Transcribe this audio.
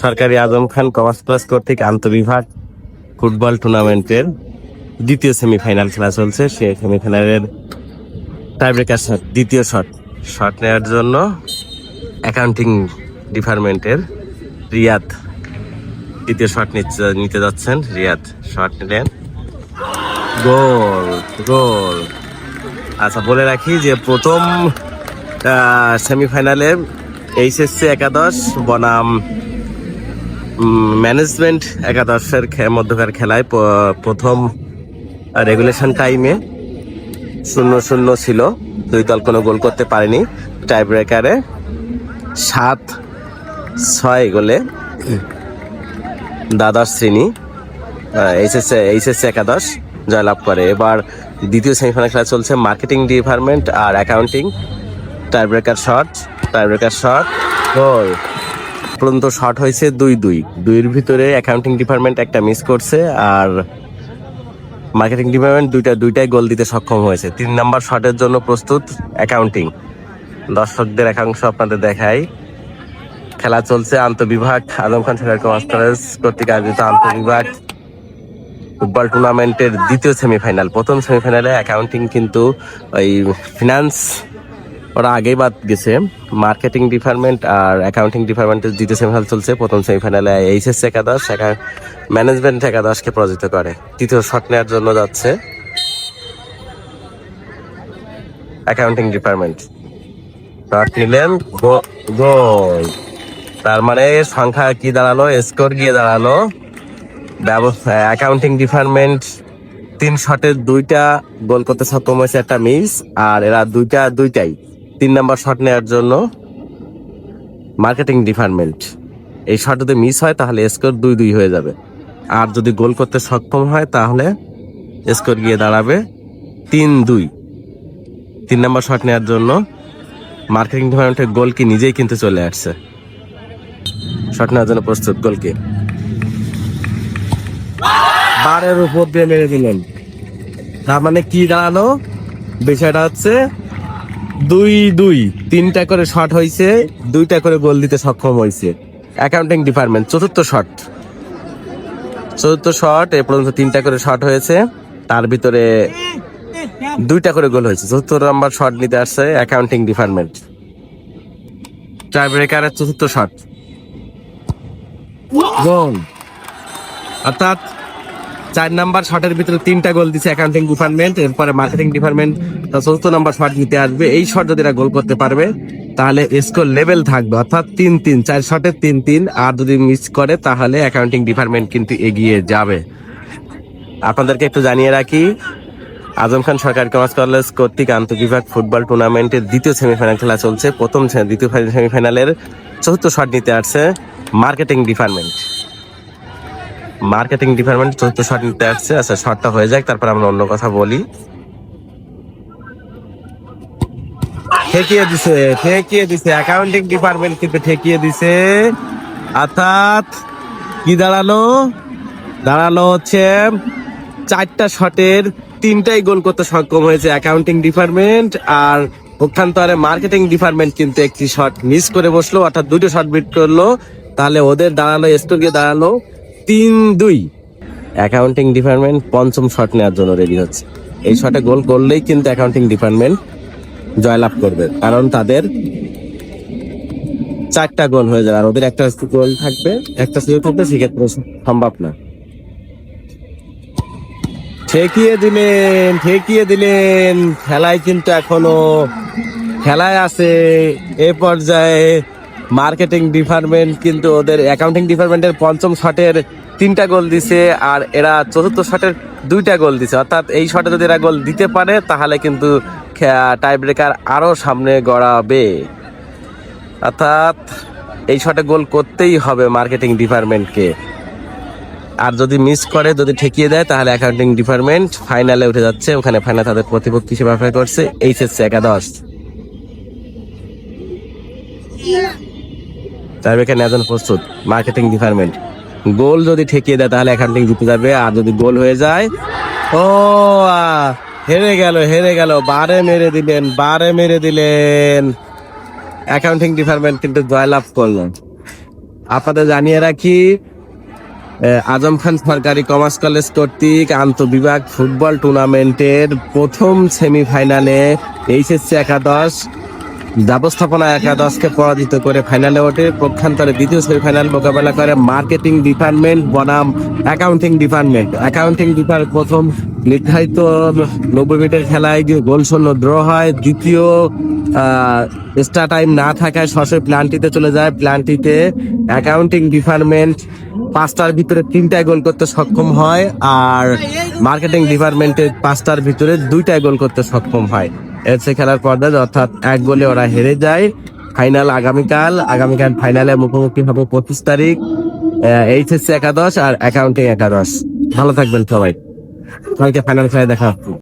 সরকারি Azam Khan commerce class কর্তৃক আন্তঃবিভাগ football টুর্নামেন্টের দ্বিতীয় সেমিফাইনাল খেলা চলছে। সেই সেমিফাইনালের টাইব্রেকার শট, দ্বিতীয় শট নেওয়ার জন্য অ্যাকাউন্টিং ডিপার্টমেন্টের রিয়াদ দ্বিতীয় শট নিতে যাচ্ছেন। রিয়াদ শট নিলেন, গোল গোল। আচ্ছা, বলে রাখি যে প্রথম সেমিফাইনালে এইচএসসি একাদশ বনাম ম্যানেজমেন্ট একাদশের মধ্যকার খেলায় প্রথম রেগুলেশন টাইমে 0-0 ছিল। দুই দল কোনো গোল করতে পারেনি। টাই ব্রেকারে 7-6 গোলে দ্বাদশ শ্রেণী এইচএসসি একাদশ জয়লাভ করে। এবার দ্বিতীয় সেমিফাইনাল খেলা চলছে মার্কেটিং ডিপার্টমেন্ট আর accounting. Tiebreaker shot goal. পর্যন্ত শট হয়েছে 2-2 ভিতরে অ্যাকাউন্টিং ডিপার্টমেন্ট একটা মিস করছে আর মার্কেটিং ডিপার্টমেন্ট দুইটাই গোল দিতে সক্ষম হয়েছে। 3 নম্বর শটের জন্য প্রস্তুত অ্যাকাউন্টিং। দর্শকদের একাংশ আপনাদের দেখাই। খেলা চলছে আন্তঃবিভাগ আজম খান সরকারি কমার্স কলেজ কর্তৃক আয়োজিত আন্তঃবিভাগ ফুটবল টুর্নামেন্টের দ্বিতীয় সেমিফাইনাল। প্রথম সেমিফাইনালে অ্যাকাউন্টিং কিন্তু ওই ফিনান্স ওরা আগেই বাদ গেছে। মার্কেটিং ডিপার্টমেন্ট আর অ্যাকাউন্টিং ডিপার্টমেন্টের দ্বিতীয় সেমিফাইনাল চলছে। প্রথম সেমিফাইনালে এইচএসসি একাদশ ম্যানেজমেন্ট একাদশকে পরাজিত করে। তৃতীয় শট নেওয়ার জন্য যাচ্ছে অ্যাকাউন্টিং ডিপার্টমেন্ট। শট নিলেন, গোল। তার মানে সংখ্যা কি দাঁড়ালো, স্কোর গিয়ে দাঁড়ালো অ্যাকাউন্টিং ডিপার্টমেন্ট 3 শটের 2টা গোল করতে সক্ষম হয়েছে, একটা মিস। আর এরা দুইটাই 3 নম্বর শট নেওয়ার জন্য মার্কেটিং ডিপার্টমেন্ট। এই শট যদি মিস হয় তাহলে স্কোর 2-2 হয়ে যাবে। আর যদি গোল করতে সক্ষম হয় তাহলে স্কোর গিয়ে দাঁড়াবে 3-2। 3 নম্বর শট নেওয়ার জন্য মার্কেটিং ডিপার্টমেন্টের গোল কি নিজেই কিন্তু চলে আসছে। শট নেওয়ার জন্য প্রস্তুত, গোলকে বারের উপর দিয়ে মেরে দিলেন। তার মানে কি দাঁড়ালো, বিষয়টা হচ্ছে 2-2। 3টা করে শট হয়েছে, 2টা করে গোল দিতে সক্ষম হয়েছে অ্যাকাউন্টিং ডিপার্টমেন্ট। চতুর্থ শট এ পর্যন্ত 3টা করে শট হয়েছে, তার ভিতরে 2টা করে গোল হয়েছে। 4th নম্বর শট নিতে আসছে অ্যাকাউন্টিং ডিপার্টমেন্ট। টাই ব্রেকারের 4th শট, গোল। অর্থাৎ 4 নম্বর শটের ভিতরে 3টা গোল দিচ্ছে অ্যাকাউন্টিং ডিপার্টমেন্ট। এরপরে মার্কেটিং ডিপার্টমেন্ট 4th নম্বর শট নিতে আসবে। এই শট যদি এরা গোল করতে পারবে তাহলে স্কোর লেভেল থাকবে, অর্থাৎ 3-3। 4 শটে 3-3। আর যদি মিস করে তাহলে অ্যাকাউন্টিং ডিপার্টমেন্ট কিন্তু এগিয়ে যাবে। আপনাদেরকে একটু জানিয়ে রাখি, আজম খান সরকারি কমার্স কলেজ কর্তৃক আন্তঃবিভাগ ফুটবল টুর্নামেন্টের দ্বিতীয় সেমিফাইনাল খেলা চলছে। দ্বিতীয় সেমিফাইনালের 4th শট নিতে আসছে মার্কেটিং ডিপার্টমেন্ট। 4th শট নিতে আসছে। আচ্ছা, শটটা হয়ে যাক, তারপর আমরা অন্য কথা বলি। ঠেকিয়ে দিছে অ্যাকাউন্টিং ডিপার্টমেন্ট, কিন্তু ঠেকিয়ে দিছে। অর্থাৎ কি দাঁড়ালো হচ্ছে 4টা শটের 3টাই গোল করতে সক্ষম হয়েছে অ্যাকাউন্টিং ডিপার্টমেন্ট। আর পক্ষান্তরে মার্কেটিং ডিপার্টমেন্ট কিন্তু একটি শট মিস করে বসলো, অর্থাৎ 2টো শট বিট করলো। তাহলে ওদের স্কোর গিয়ে দাঁড়ালো 3-2। অ্যাকাউন্টিং ডিপার্টমেন্ট 5ম শট নেওয়ার জন্য রেডি হচ্ছে। এই শটে গোল করলেই কিন্তু অ্যাকাউন্টিং ডিপার্টমেন্ট জয়লাভ করবে, কারণ তাদের 4টা গোল হয়ে যাবে। আর ওদের একটা গোল থাকবে, একটা সুযোগ থাকবে, সেক্ষেত্রে সম্ভব না। ঠেকিয়ে দিলেন। খেলায় কিন্তু এখনো খেলায় আছে। এ পর্যায়ে মার্কেটিং ডিপার্টমেন্ট কিন্তু ওদের অ্যাকাউন্টিং ডিপার্টমেন্টের 5ম শটের 3টা গোল দিছে, আর এরা 4th শটের 2টা গোল দিছে। অর্থাৎ এই শটে যদি এরা গোল দিতে পারে তাহলে কিন্তু টাই ব্রেকার আরো সামনে গড়াবে। অর্থাৎ এই শটে গোল করতেই হবে মার্কেটিং ডিপার্টমেন্টকে। আর যদি মিস করে, যদি ঠেকিয়ে দেয়, তাহলে অ্যাকাউন্টিং ডিপার্টমেন্ট ফাইনালে উঠে যাচ্ছে। ওখানে ফাইনালে তাদের প্রতিপক্ষ হিসেবে অপেক্ষা করছে এইচএসসি একাদশ। টাই ব্রেকার নেওয়ার জন্য প্রস্তুত মার্কেটিং ডিপার্টমেন্ট। গোল যদি ঠেকিয়ে দেয় তাহলে অ্যাকাউন্টিং জিতে যাবে, আর যদি গোল হয়ে যায়, হেরে গেল। বারে মেরে দিলেন। অ্যাকাউন্টিং ডিপার্টমেন্ট কিন্তু জয়লাভ করলেন। আপনাদের জানিয়ে রাখি, আজম খান সরকারি কমার্স কলেজ কর্তৃক আন্তঃবিভাগ ফুটবল টুর্নামেন্টের প্রথম সেমিফাইনালে এইচএসসি একাদশ ব্যবস্থাপনা একাদশকে পরাজিত করে ফাইনালে ওঠে। পক্ষান্তরে দ্বিতীয় সেমিফাইনাল মোকাবেলা করে মার্কেটিং ডিপার্টমেন্ট বনাম অ্যাকাউন্টিং ডিপার্টমেন্ট। অ্যাকাউন্টিং ডিপার্টমেন্ট প্রথম নির্ধারিত 90 মিনিটের খেলায় গোল শূন্য ড্র হয়। দ্বিতীয় এক্সট্রা টাইম না থাকায় সরাসরি প্ল্যানটিতে চলে যায়। প্ল্যানটিতে অ্যাকাউন্টিং ডিপার্টমেন্ট 5টার ভিতরে 3টায় গোল করতে সক্ষম হয়, আর মার্কেটিং ডিপার্টমেন্টে 5টার ভিতরে 2টায় গোল করতে সক্ষম হয়। এসে খেলার পর্যায়ে অর্থাৎ 1 গোলে ওরা হেরে যায়। ফাইনাল আগামীকাল ফাইনালে মুখোমুখি হবে 25 তারিখ এইচএসসি একাদশ আর অ্যাকাউন্টিং একাদশ। ভালো থাকবেন সবাই, ফাইনাল খেলায় দেখা হবে।